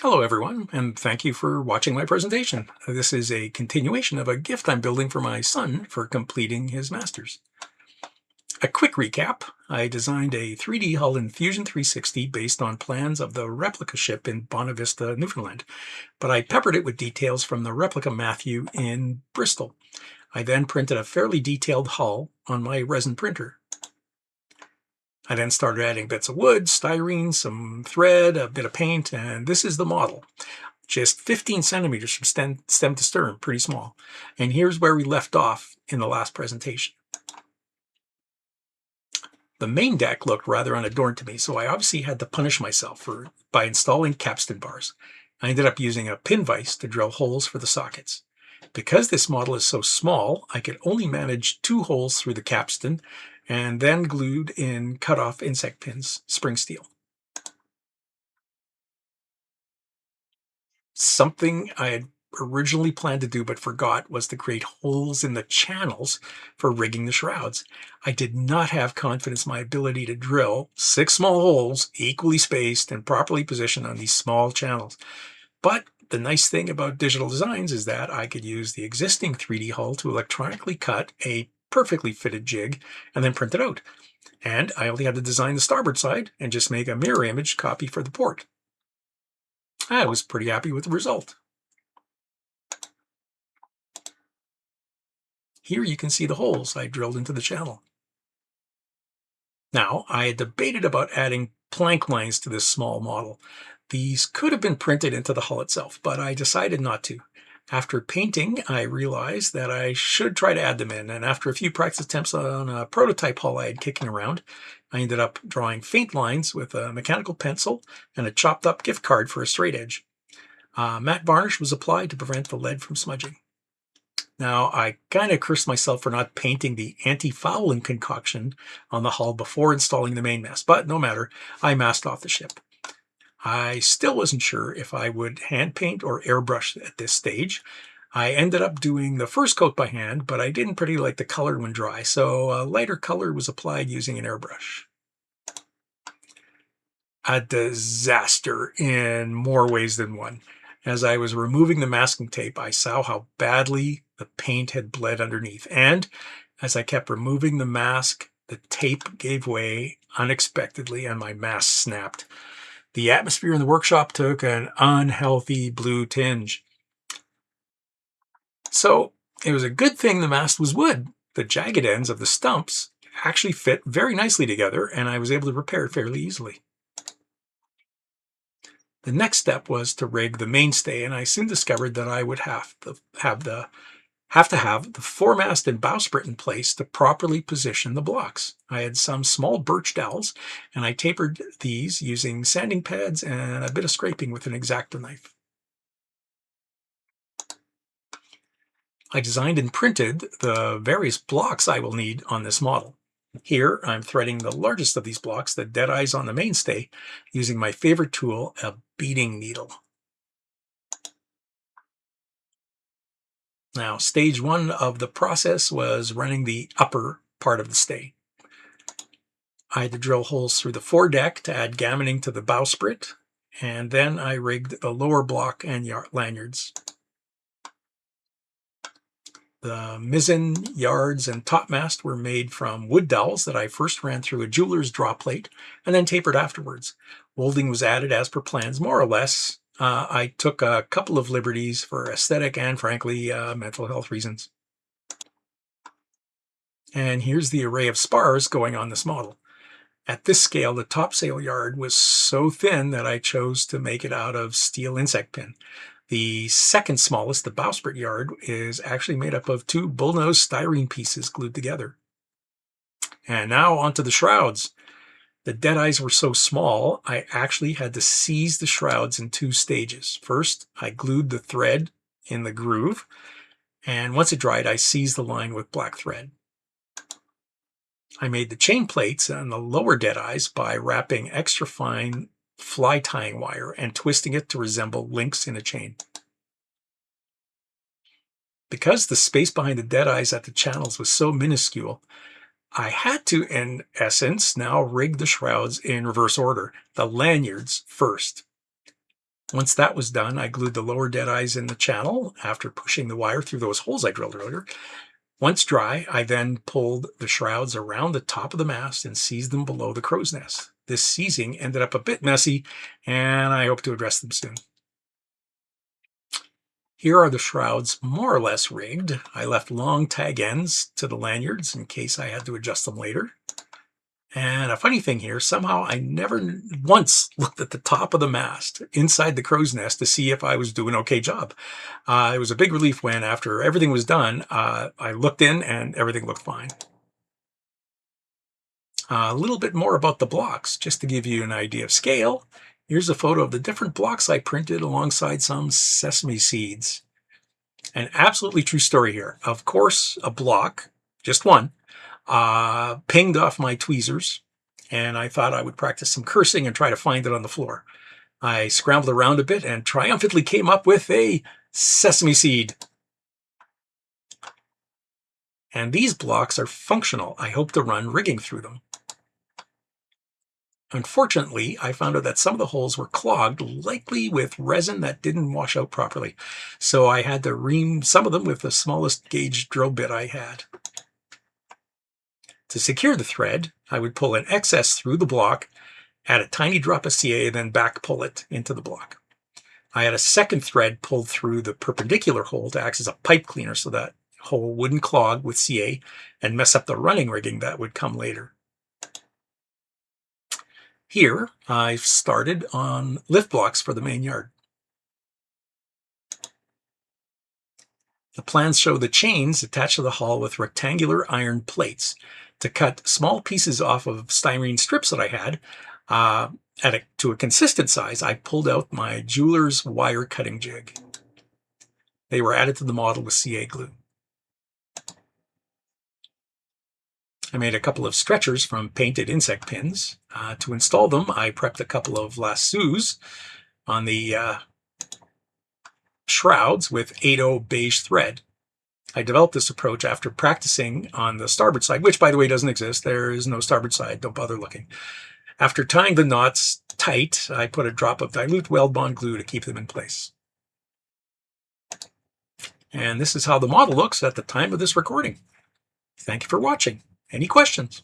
Hello everyone, and thank you for watching my presentation. This is a continuation of a gift I'm building for my son for completing his master's. A quick recap, I designed a 3D hull in Fusion 360 based on plans of the replica ship in Bonavista, Newfoundland, but I peppered it with details from the replica Matthew in Bristol. I then printed a fairly detailed hull on my resin printer. I then started adding bits of wood, styrene, some thread, a bit of paint, and this is the model. Just 15 centimeters from stem to stern, pretty small. And here's where we left off in the last presentation. The main deck looked rather unadorned to me, so I obviously had to punish myself by installing capstan bars. I ended up using a pin vise to drill holes for the sockets. Because this model is so small, I could only manage 2 holes through the capstan and then glued in cut-off insect pins, spring steel. Something I had originally planned to do but forgot was to create holes in the channels for rigging the shrouds. I did not have confidence in my ability to drill 6 small holes equally spaced and properly positioned on these small channels. But the nice thing about digital designs is that I could use the existing 3D hull to electronically cut a perfectly fitted jig and then print it out. And I only had to design the starboard side and just make a mirror image copy for the port. I was pretty happy with the result. Here you can see the holes I drilled into the channel. Now, I had debated about adding plank lines to this small model. These could have been printed into the hull itself, but I decided not to. After painting, I realized that I should try to add them in, and after a few practice attempts on a prototype hull I had kicking around, I ended up drawing faint lines with a mechanical pencil and a chopped up gift card for a straight edge. Matte varnish was applied to prevent the lead from smudging. Now, I kind of cursed myself for not painting the anti-fouling concoction on the hull before installing the mainmast, but no matter, I masked off the ship. I still wasn't sure if I would hand paint or airbrush at this stage. I ended up doing the first coat by hand, but I didn't particularly like the color when dry, so a lighter color was applied using an airbrush. A disaster in more ways than one. As I was removing the masking tape, I saw how badly the paint had bled underneath. And as I kept removing the mask, the tape gave way unexpectedly and my mask snapped. The atmosphere in the workshop took an unhealthy blue tinge. So it was a good thing the mast was wood. The jagged ends of the stumps actually fit very nicely together, and I was able to repair it fairly easily. The next step was to rig the mainstay, and I soon discovered that I would have to have the foremast and bowsprit in place to properly position the blocks. I had some small birch dowels, and I tapered these using sanding pads and a bit of scraping with an X-Acto knife. I designed and printed the various blocks I will need on this model. Here, I'm threading the largest of these blocks, the dead eyes on the mainstay, using my favorite tool, a beading needle. Now, stage 1 of the process was running the upper part of the stay. I had to drill holes through the foredeck to add gammoning to the bowsprit, and then I rigged the lower block and lanyards. The mizzen, yards, and topmast were made from wood dowels that I first ran through a jeweler's draw plate and then tapered afterwards. Molding was added as per plans, more or less. I took a couple of liberties for aesthetic and, frankly, mental health reasons. And here's the array of spars going on this model. At this scale, the topsail yard was so thin that I chose to make it out of steel insect pin. The second smallest, the bowsprit yard, is actually made up of 2 bullnose styrene pieces glued together. And now onto the shrouds. The dead eyes were so small, I actually had to seize the shrouds in 2 stages. First, I glued the thread in the groove, and once it dried, I seized the line with black thread. I made the chain plates on the lower dead eyes by wrapping extra fine fly tying wire and twisting it to resemble links in a chain. Because the space behind the dead eyes at the channels was so minuscule, I had to, in essence, now rig the shrouds in reverse order, the lanyards first. Once that was done, I glued the lower dead eyes in the channel after pushing the wire through those holes I drilled earlier. Once dry, I then pulled the shrouds around the top of the mast and seized them below the crow's nest. This seizing ended up a bit messy, and I hope to address them soon. Here are the shrouds more or less rigged. I left long tag ends to the lanyards in case I had to adjust them later. And a funny thing here, somehow I never once looked at the top of the mast inside the crow's nest to see if I was doing an okay job. It was a big relief when, after everything was done, I looked in and everything looked fine. A little bit more about the blocks, just to give you an idea of scale. Here's a photo of the different blocks I printed alongside some sesame seeds. An absolutely true story here. Of course, a block, just one, pinged off my tweezers, and I thought I would practice some cursing and try to find it on the floor. I scrambled around a bit and triumphantly came up with a sesame seed. And these blocks are functional. I hope to run rigging through them. Unfortunately, I found out that some of the holes were clogged, likely with resin that didn't wash out properly. So I had to ream some of them with the smallest gauge drill bit I had. To secure the thread, I would pull an excess through the block, add a tiny drop of CA, then back pull it into the block. I had a second thread pulled through the perpendicular hole to act as a pipe cleaner so that hole wouldn't clog with CA and mess up the running rigging that would come later. Here, I've started on lift blocks for the main yard. The plans show the chains attached to the hull with rectangular iron plates. To cut small pieces off of styrene strips that I had to a consistent size, I pulled out my jeweler's wire cutting jig. They were added to the model with CA glue. I made a couple of stretchers from painted insect pins. To install them, I prepped a couple of lassos on the shrouds with 8/0 beige thread. I developed this approach after practicing on the starboard side, which, by the way, doesn't exist. There is no starboard side. Don't bother looking. After tying the knots tight, I put a drop of dilute weld bond glue to keep them in place. And this is how the model looks at the time of this recording. Thank you for watching. Any questions?